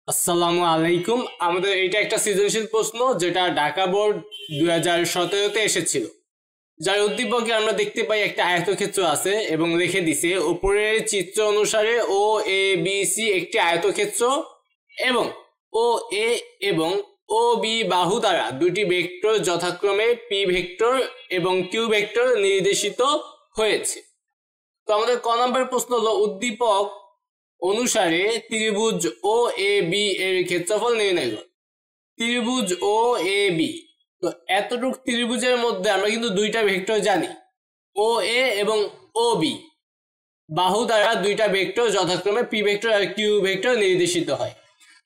আসসালামু আলাইকুম। আমাদের এটা একটা সৃজনশীল প্রশ্ন যেটা ঢাকা বোর্ড 2017-তে এসেছিল। যার উদ্দীপকে আমরা দেখতে পাই একটা আয়তক্ষেত্র আছে এবং লিখে দিছে উপরের চিত্র অনুসারে ও এ বি সি একটি আয়তক্ষেত্র এবং ও এ এবং ও বি বাহু দ্বারা দুটি ভেক্টর যথাক্রমে পি ভেক্টর এবং কিউ ভেক্টর নির্দেশিত হয়েছে। তো আমাদের ক নম্বর প্রশ্ন হলো উদ্দীপক অনুসারে ত্রিভুজ ও এ বি এর ক্ষেত্রফল নির্ণয় করো। ত্রিভুজ ও এ বি, তো এতটুক ত্রিভুজের মধ্যে আমরা কিন্তু দুইটা ভেক্টর জানি, ও এ এবং ও বি বাহু দ্বারা দুইটা ভেক্টর যথাক্রমে পি ভেক্টর আর কিউ ভেক্টর নির্দেশিত হয়।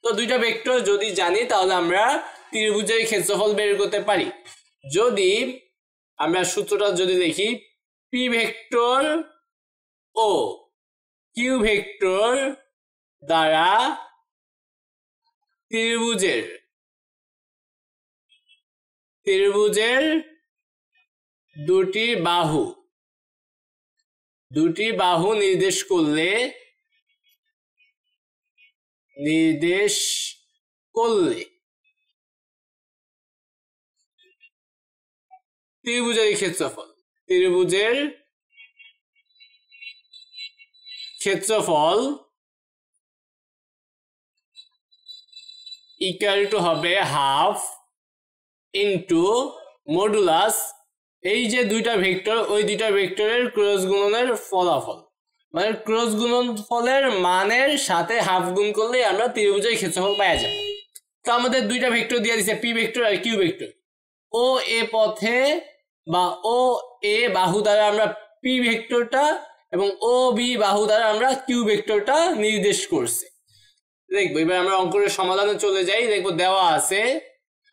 তো দুইটা ভেক্টর যদি জানি তাহলে আমরা ত্রিভুজের ক্ষেত্রফল বের করতে পারি। যদি আমরা সূত্রটা যদি দেখি, P vector O Q vector দ্বারা ত্রিভুজের দুটি বাহু নির্দেশ করলে ত্রিভুজের ক্ষেত্রফল ইকুয়াল টু হবে হাফ ইন্টু মডুলাস এই যে দুইটা ভেক্টর, ওই দুইটা ভেক্টরের ক্রস গুণনের ফলাফল, মানে ক্রস গুণনফলের মানের সাথে হাফ গুণ করলেই আমরা ত্রিভুজের ক্ষেত্রফল পাওয়া যাব। তো আমাদের দুইটা ভেক্টর দিয়ে দিচ্ছে, পি ভেক্টর আর কিউ ভেক্টর। ও এ পথে বা ও এ বাহু দ্বারা আমরা পি ভেক্টরটা এবং ও বি বাহু দ্বারা আমরা কিউ ভেক্টরটা নির্দেশ করছি। দেখবো এবার আমরা অঙ্কের সমাধানে চলে যাই। দেখবো দেওয়া আছে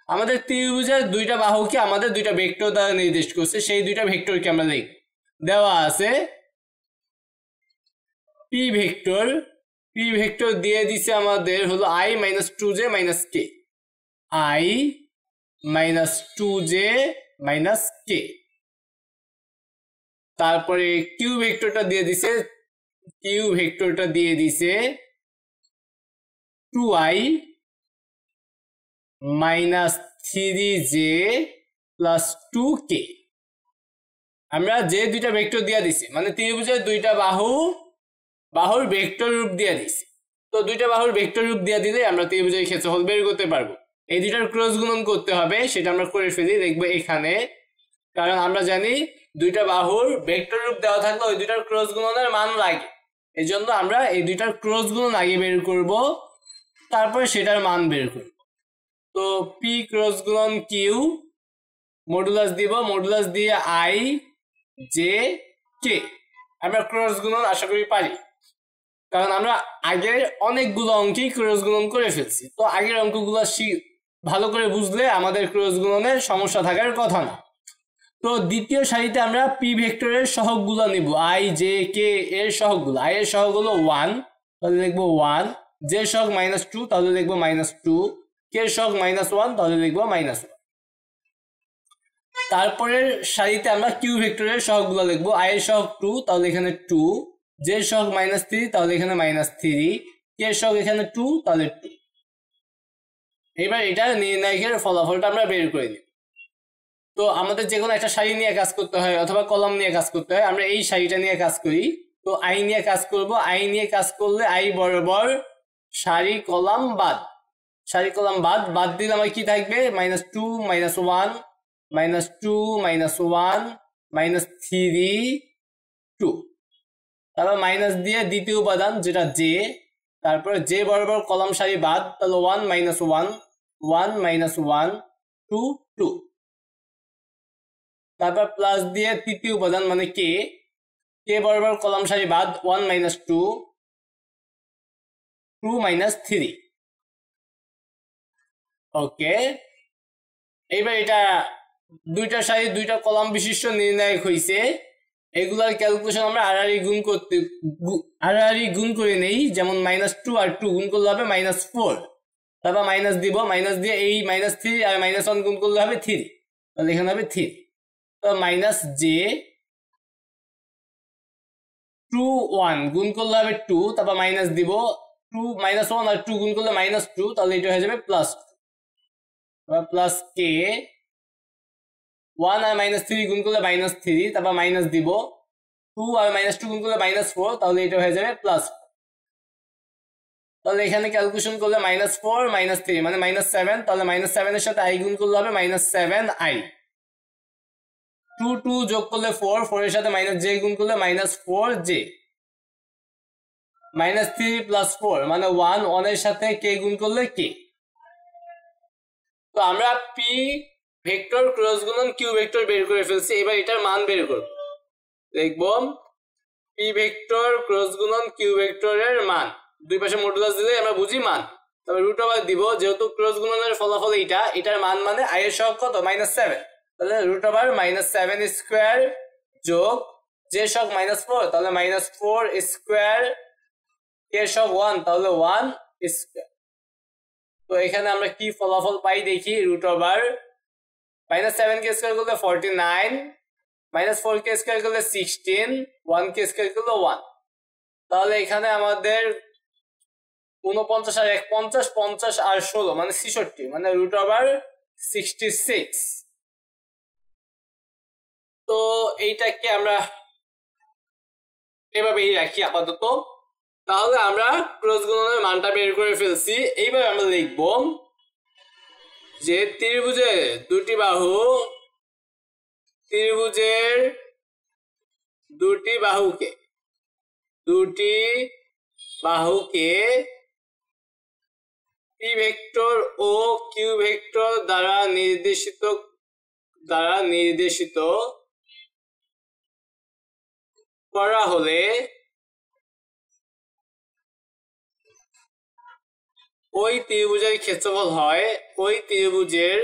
আমাদের ত্রিভুজের দুইটা বাহুকে আমাদের দুইটা ভেক্টর দ্বারা নির্দেশ করছে, সেই দুইটা ভেক্টরকে আমরা লিখব। দেওয়া আছে পি ভেক্টর দিয়ে দিছে আমাদের হলো i minus 2j minus k, i minus 2j minus k. তারপরে কিউ ভেক্টরটা দিয়ে দিছে 2i minus 3j plus 2k। আমরা যে দুইটা ভেক্টর দিয়ে দিছি মানে ত্রিভুজের দুইটা বাহুর ভেক্টর রূপ দিয়ে দিছি। তো দুইটা বাহুর ভেক্টর রূপ দিয়ে দিলে আমরা ত্রিভুজের ক্ষেত্রফল বের করতে পারবো। এই দুইটার ক্রস গুণন করতে হবে, সেটা আমরা করে ফেলি। দেখবো এখানে, কারণ আমরা জানি দুইটা বাহুর ভেক্টর রূপ দেওয়া থাকলে ওই দুইটার ক্রস গুণনের মান লাগে, এই জন্য আমরা এই দুইটার ক্রস গুণন আগে বের করব, তারপরে সেটার মান বের করব। তো পি ক্রস গুণন কিউ, মডুলাস দিব, মডুলাস দিয়ে আই জে কে। আমরা ক্রস গুণন আশা করি পারি, কারণ আমরা আগের অনেকগুলো অঙ্কেই ক্রস গুণন করে ফেলছি। তো আগের অঙ্কগুলো ভালো করে বুঝলে আমাদের ক্রস গুণনের সমস্যা থাকার কথা না। তো দ্বিতীয় সারিতে আমরা পি ভেক্টরের সহগগুলো নিব, আই জে কে এর সহগগুলো। আই এর সহগ হলো 1, তাহলে লিখবো 1, জে সহগ -2 তাহলে লিখবো -2, কে সহগ -1 তাহলে লিখবো -1। তারপরের সারিতে আমরা কিউ ভেক্টরের সহগগুলো লিখবো, আই এর সহগ 2 তাহলে এখানে 2, জে সহগ -3 তাহলে এখানে -3, কে সহগ এখানে 2 তাহলে 2। এবার এটা নির্ণায়কের ফলাফলটা আমরা বের করে নিই। তো আমাদের যে কোনো একটা সারি নিয়ে কাজ করতে হয় অথবা কলাম নিয়ে কাজ করতে হয়, আমরা এই সারিটা নিয়ে কাজ করি। তো আই নিয়ে কাজ করব, আই নিয়ে কাজ করলে আই বরাবর সারি কলাম বাদ দিলে আমার কি থাকবে, -2 -1 -2 -1 -3 2। তারপর মাইনাস দিয়ে দ্বিতীয় উপাদান যেটা জে, তারপরে জে বরাবর কলাম সারি বাদ, তাহলে 1 -1 1 -1 2 2। তারপর প্লাস দিয়ে তৃতীয় উপাদান মানে কে বরাবর কলাম সারি বাদ, 1 -2 2 -3। ওকে, এইবার এটা দুইটা সারি দুইটা কলাম বিশিষ্ট নির্ণায়ক হয়েছে। এগুলার ক্যালকুলেশন আমরা আড়াআড়ি গুণ করে নেই, যেমন -2 আর 2 গুণ করলে হবে -4, তারপর মাইনাস দিব, মাইনাস দিয়ে এই -3 আর -1 গুণ করলে হবে 3, তাহলে এখানে হবে 3। তো মাইনাস জে 2 1 গুণ করলে হবে 2, তারপর মাইনাস দিব, 2 -1 আর 2 গুণ করলে -2, তাহলে এটা হয়ে যাবে +2 প্লাস কে 1 আর -3 গুণ করলে -3, তারপর মাইনাস দিব 2 আর -2 গুণ করলে -4, তাহলে এটা হয়ে যাবে +4। তাহলে এখানে ক্যালকুলেশন করলে -4 -3 মানে -7, তাহলে -7 এর সাথে i গুণ করলে হবে -7i। 2 2 যোগ করলে 4, 4 এর সাথে -j গুণ করলে -4j। -3 + 4 মানে 1, 1 এর সাথে k গুণ করলে k। তো আমরা p ভেক্টর ক্রস গুণন q ভেক্টর বের করে ফেলছি, এবার এটার মান বের করব। লিখব p ভেক্টর ক্রস গুণন q ভেক্টরের মান, দুই পাশে মডুলাস দিলে আমরা বুঝি মান, তবে রুট ওভার দিব, যেহেতু ক্রস গুণনের ফলাফল এইটা, এটার মান মানে i এর সহগ কত -7, তাহলে রুট ওভার -7 স্কয়ার যোগ j সহগ -4, তাহলে -4 স্কয়ার, k সহগ 1, তাহলে 1 স্কয়ার। তো এখানে আমরা কি ফলাফল পাই দেখি, রুট ওভার -7 কে স্কয়ার করলে 49, -4 কে স্কয়ার করলে 16, 1 কে স্কয়ার করলে 1, তাহলে এখানে আমাদের 49 আর 1 50, 50 আর 16 মানে 66, মানে রুট ওভার 66। তো এইটাকে আমরা এভাবেই রাখি আপাতত। তাহলে আমরা ক্রস গুণনের মানটা বের করে ফেলছি। এইবার আমরা লিখব যে ত্রিভুজের দুটি বাহুকে p ভেক্টর ও q ভেক্টর দ্বারা নির্দেশিত করা হলে ওই ত্রিভুজের ক্ষেত্রফল হয়, ওই ত্রিভুজের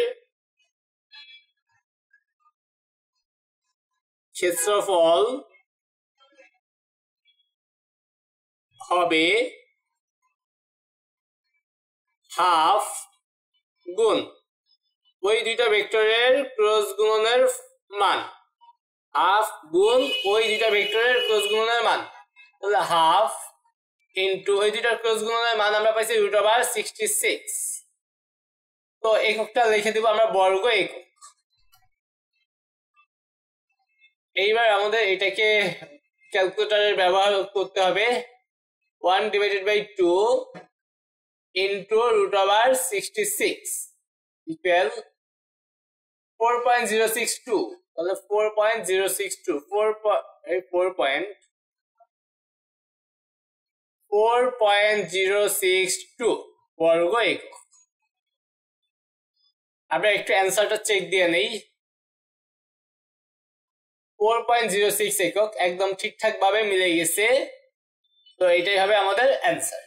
ক্ষেত্রফল হবে হাফ গুণ ওই দুইটা ভেক্টরের ক্রস গুণনের মান, হাফ গুণ ওই দুইটা ভেক্টরের ক্রস গুণনের মান, তাহলে হাফ ইনটু ওই দুইটার ক্রস গুণনের মান আমরা পাইছি রুট ওভার 66। তো এককটা লিখে দিব আমরা বর্গ একক। এইবার আমাদের এটাকে ক্যালকুলেটরের ব্যবহার করতে হবে। 1/2 ইনটু রুট ওভার 66 ইকুয়াল 4.062, তাহলে 4.062 4.062 বর্গ একক। আমরা একটু অ্যান্সারটা চেক দিয়ে নেই। 4.06 একক একদম ঠিকঠাক ভাবে মিলে গেছে, তো এটাই হবে আমাদের অ্যান্সার।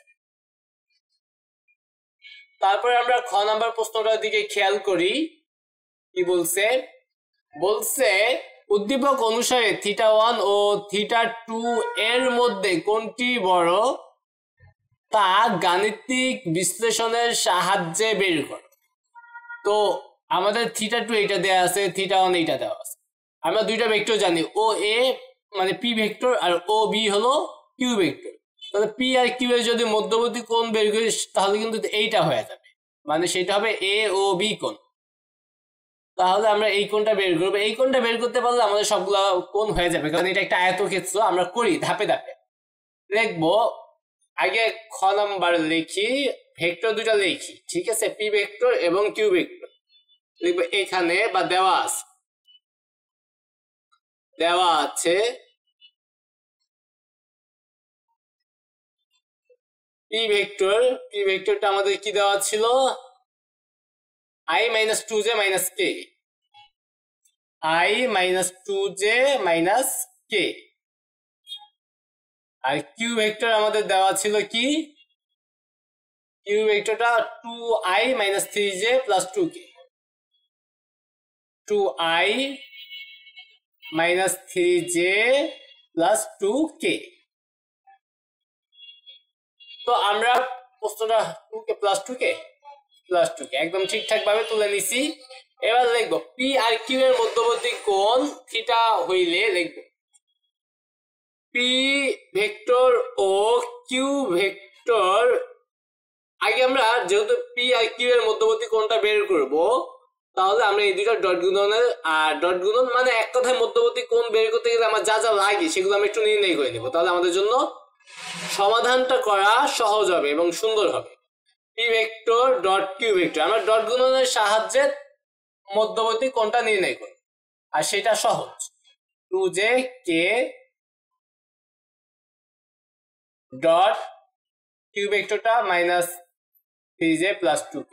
তারপর আমরা খ নাম্বার প্রশ্নটার দিকে খেয়াল করি, কি বলছে উদ্দীপক অনুসারে θ1 ও θ2 এর মধ্যে কোনটি বড় তা গাণিতিক বিশ্লেষণের সাহায্যে বের করো। তো আমাদের θ2 এটা দেওয়া আছে, θ1 এটা দেওয়া আছে। আমরা দুইটা ভেক্টর জানি, ও এ মানে পি ভেক্টর আর ও বি হলো কিউ ভেক্টর। তাহলে পি আর কিউ এর যদি মধ্যবর্তী কোণ বের করি তাহলে কিন্তু এইটা হয়ে যাবে, মানে সেটা হবে এ ও বি কোণ। তাহলে আমরা এই কোণটা বের করবো, এই কোণটা বের করতে পারলে আমাদের সবগুলো কোণ হয়ে যাবে, কারণ এটা একটা আয়তক্ষেত্র। আমরা করি ধাপে ধাপে লিখবো। আগে খ নাম্বার লিখি, ভেক্টর দুটা লিখি, ঠিক আছে, পি ভেক্টর এবং কিউ ভেক্টর লিখবো এখানে, বা দেওয়া আছে পি ভেক্টরটা আমাদের কি দেওয়া ছিল, i - 2j - k, i - 2j - k। R Q vector আমাদের দেওয়া ছিল কি, Q ভেক্টরটা 2i - 3j + 2k, 2i - 3j + 2k। তো আমরা প্রশ্নটা 2k + 2k একদম ঠিকঠাক ভাবে তুলে নিছি। এবার লিখবো পি আর কিউ এর মধ্যবর্তী কোণ থিটা হইলে লিখবো P vector O Q vector আগে আমরা যেহেতু পি আর কিউ এর মধ্যবর্তী কোণটা বের করব, তাহলে আমরা এই দুইটা ডট গুণনের ডট গুণন মানে এক কথায় মধ্যবর্তী কোণ বের করতে গেলে আমার যা যা লাগে সেগুলো আমরা একটু নির্ণয় করে নেব, তাহলে আমাদের জন্য সমাধানটা করা সহজ হবে এবং সুন্দর হবে। P vector dot Q vector আমরা ডট গুণনের সাহায্যে মধ্যবর্তী কোণটা নির্ণয় করি, আর সেটা সহজ। 2j_k ডট কিউ ভেক্টরটা minus 3j plus 2k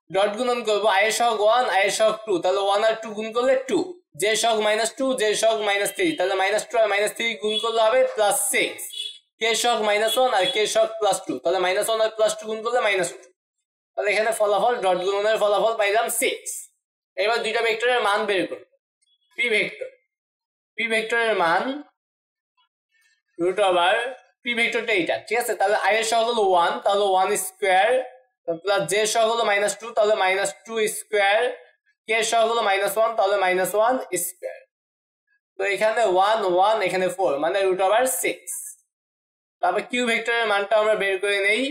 dot গুণন করবো i এর সহগ 1 i এর সহগ 2, তাহলে 1 আর 2 গুণ করলে 2, j এর সহগ -2 j এর সহগ -3, তাহলে -2 আর -3 গুণ করলে হবে +6, k এর সহগ -1 আর k এর সহগ +2, তাহলে -1 আর +2 গুণ করলে -2, তাহলে এখানে ফলাফল ডট গুণনের ফলাফল পাইলাম 6। এবার দুইটা ভেক্টরের মান বের করব। পি ভেক্টরের মান পি ভেক্টরটা এইটা, ঠিক আছে। তাহলে i এর সহগ হলো 1, তাহলে 1 স্কয়ার প্লাস j এর সহগ হলো -2, তাহলে -2 স্কয়ার, k এর সহগ হলো -1, তাহলে -1 স্কয়ার। তো এখানে 1 1 এখানে 4 মানে √6। তারপর কিউ ভেক্টরের মানটা আমরা বের করে নেই।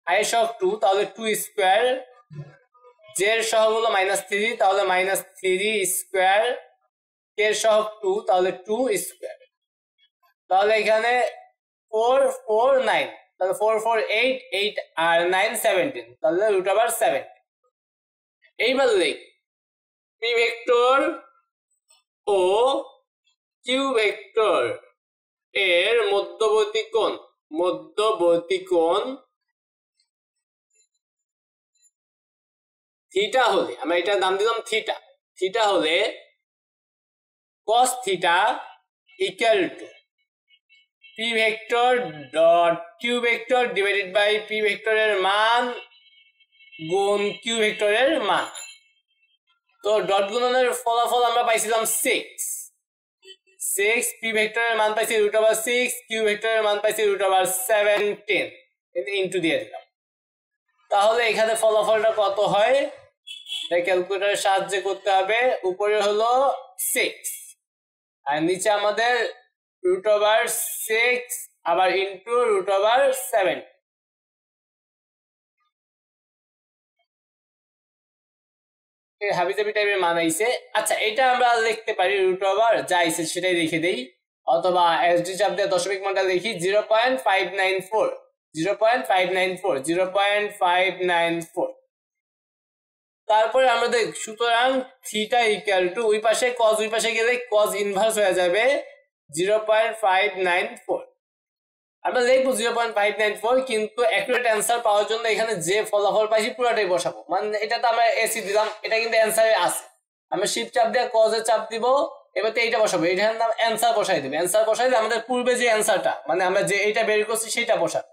i এর সহগ 2, তাহলে 2 স্কয়ার, j এর সহগ হলো -3, তাহলে -3 স্কয়ার, k এর সহগ 2, তাহলে 2 স্কয়ার। তাহলে এখানে 4 4 9, তাহলে 4 4 8 8 আর 9 17, তাহলে √7। এইবার লিখ P vector O Q vector এর মধ্যবর্তী কোণ থিটা হলে, আমরা এটার নাম দিলাম থিটা হলে cos theta equal to P vector dot Q vector divided by P ভেক্টরের মান গুণ কিউ ভেক্টরের মান। তো ডট গুণনের ফলাফল আমরা পাইছিলাম 6, পি ভেক্টরের মান পাইছি √6, কিউ ভেক্টরের মান পাইছি √17, ইনটু দিয়ে দিলাম। তাহলে এখানে ফলাফলটা কত হয় এটা ক্যালকুলেটরের সাহায্যে করতে হবে। উপরে হলো 6 আর নিচে আমাদের √6 আবার ইনটু √7। হাবিজাবি টাইপের মান আইছে। আচ্ছা, এটা আমরা লিখতে পারি √ যা আইছে সেটাই লিখে দেই, অথবা এসডি চাপ দিয়ে দশমিক মানটা লিখি 0.594। তারপরে আমরা দেখ, সুতরাং থিটা ইকুয়াল টু ওই পাশে cos, ওই পাশে গেলে cos ইনভার্স হয়ে যাবে 0.594। আমরা লিখবো 0.594, কিন্তু অ্যাকুরেট অ্যান্সার পাওয়ার জন্য এখানে যে ফলাফল পাইছি পুরোটাই বসাবো। মানে এটা তো আমরা এসি দিলাম, এটা কিন্তু অ্যান্সারে আছে। আমরা শিফট চাপ দিয়ে cos এর চাপ দিব, এবার তো এইটা বসাবো, এটার নাম অ্যান্সার বসাই দেবে। অ্যান্সার বসাই দিলে আমাদের পূর্বে যে অ্যান্সারটা মানে আমরা যে এইটা বের করছি সেটা বসাবো।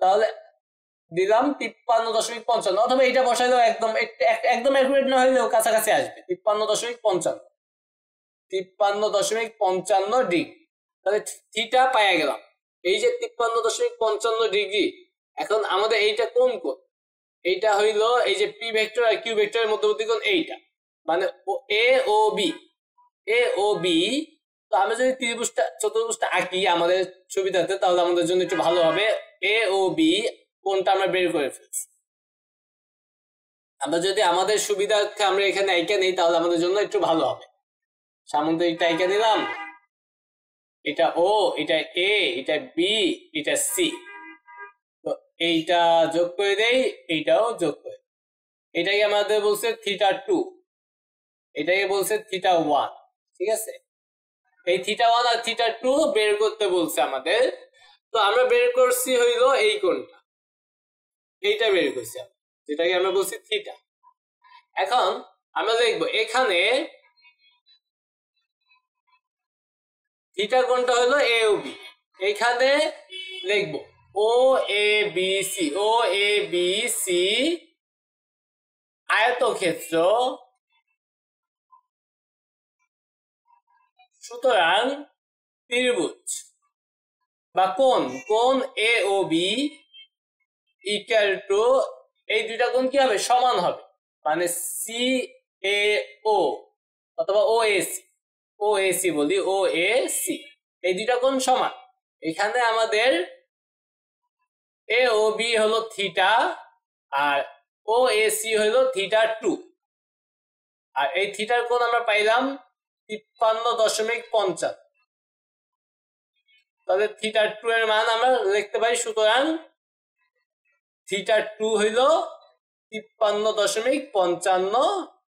তাহলে দিলাম 53.55, অথবা এইটা বসাইলেও একদম অ্যাকুরেট না হইলেও কাছাকাছি আসবে 53.55 ডিগ্রি। তাহলে থিটা পাইয়া গেলাম, এই যে 53.55 ডিগ্রি। এখন আমাদের এইটা কোন কোণ? এইটা হইলো এই যে পি ভেক্টর আর কিউ ভেক্টরের মধ্যবর্তী কোণ এইটা, মানে এ ও বি। তো আমরা যদি চতুর্ভুজটা আঁকি আমাদের সুবিধাতে, তাহলে আমাদের জন্য একটু ভালো হবে। এ ও বি কোণটা আমরা বের করে ফেলছি। আমরা যদি আমাদের সুবিধার্থে আমরা এখানে আইকা নেই, তাহলে আমাদের জন্য একটু ভালো হবে। সামুদ্রিকটা আইকা নিলাম, এটা ও, এটা এ, এটা বি, এটা সি। তো এইটা যোগ করে দেই, এইটাও যোগ করে। এটাকে আমাদের বলছে θ2, এটাকে বলছে θ1, ঠিক আছে। এই θ1 আর θ2 বের করতে বলছে আমাদের। তো আমরা বের করছি হইলো এই কোণটা, এইটা বের করছি যেটাকে আমরা বলছি থিটা। এখন আমরা দেখবো এখানে থিটা কোণটা হলো এ ও বি। এখানে লিখবো ও এ বি সি আয়তক্ষেত্র, সুতরাং ত্রিভুজ বা কোণ এ ও বি ইকুয়াল টু এই দুইটা কোণ কি হবে? সমান হবে, মানে সি এ ও অথবা ও এ সি বলি, ও এ সি। এই দুইটা কোণ সমান। এখানে আমাদের এ ও বি হলো থিটা আর ও এ সি হলো থিটা 2, আর এই থিটার কোণ আমরা পাইলাম 53.50। তাহলে থিটা 2 এর মান আমরা লিখতে পারি, সুতরাং থিটা 2 হইল 53.55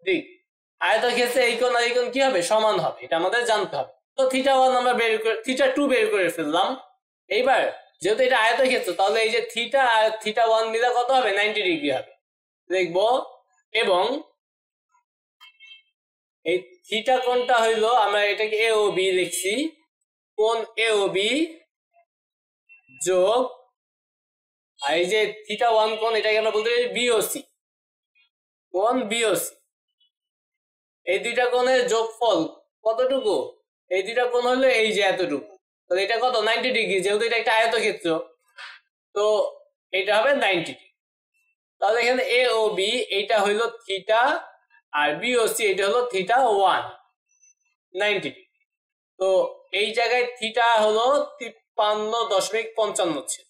ডিগ্রি। আয়তক্ষেত্রে এই কোণ আর এই কোণ কি হবে? সমান হবে, এটা আমাদের জানতে হবে। তো থিটা 1 আমরা বের করে থিটা 2 বের করে ফেললাম। এইবার যেহেতু এটা আয়তক্ষেত্র, তাহলে এই যে থিটা আর থিটা 1 মিলে কত হবে? 90 ডিগ্রি হবে লিখবো। এবং এই থিটা কোণটা হইলো, আমরা এটাকে এ ও বি লিখছি, কোণ এ ও বি যোগ, আর এই যে থিটা 1 কোণ এটাকে আমরা বলতে পারি বিওসি, কোণ বিওসি। এই দুইটা কোণের যোগফল কতটুকু? এই দুইটা কোণ হলো এই যে এতটুকু। তাহলে এটা কত? 90 ডিগ্রি, যেহেতু এটা একটা আয়তক্ষেত্র, তো এটা হবে 90 ডিগ্রি। তাহলে এখানে এ ও বি এইটা হইলো থিটা আর বিওসি এটা হলো থিটা 1, 90 ডিগ্রি। তো এই জায়গায় থিটা হলো 53.55 ছিল,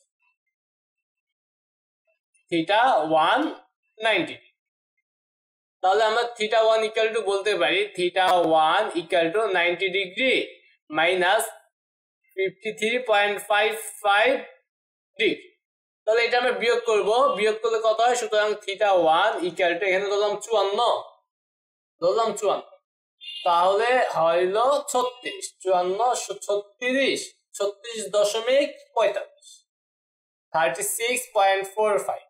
থিটা 1 90 ডিগ্রি। তাহলে আমরা থিটা 1 ইকুয়াল টু বলতে পারি theta 1 equal to 90 degree minus 53.55 degree. তাহলে এটা আমরা বিয়োগ করব, বিয়োগ করলে কত হয়? সুতরাং থিটা 1 ইকুয়াল টু, এখানে ধরলাম 54, তাহলে হইল 36, 54 36.45, 36.45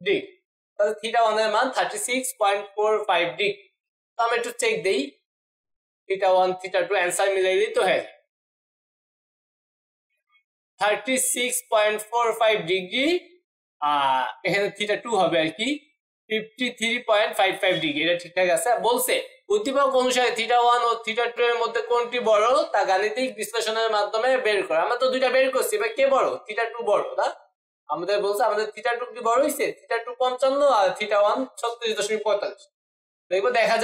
ডিগ্রি। তাহলে থিটা 1 এর মান 36.45 ডিগ্রি। তো আমরা একটু চেক দেই, থিটা 1 থিটা 2 অ্যান্সার মিলাইলেই তো হয় 36.45 ডিগ্রি। এখানে থিটা 2 হবে আর কি 53.55 ডিগ্রি। এটা ঠিকঠাক আছে। বলছে উদ্দীপক অনুসারে থিটা 1 ও থিটা 2 এর মধ্যে কোনটি বড় তা গাণিতিক বিশ্লেষণের মাধ্যমে বের করো। আমরা তো দুইটা বের করছি, এবার কে বড়? থিটা 2 বড় না? আমাদের বলছে আমাদের থিটা 2 কি বড় হইছে? থিটা 2 55 আর থিটা 1 36.45। দেখবো দেখা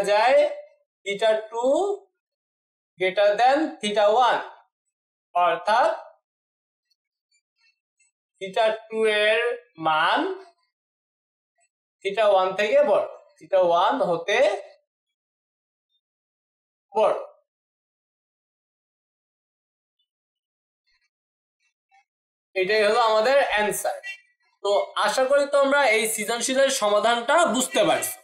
যায় থিটা 2 গ্রেটার দেন থিটা 1, অর্থাৎ থিটা 2 এর মান থিটা 1 থেকে বড়, থিটা 1 হতে বড়। এটাই হলো আমাদের অ্যান্সার। তো আশা করি তোমরা এই সৃজনশীলের সমাধানটা বুঝতে পারছো।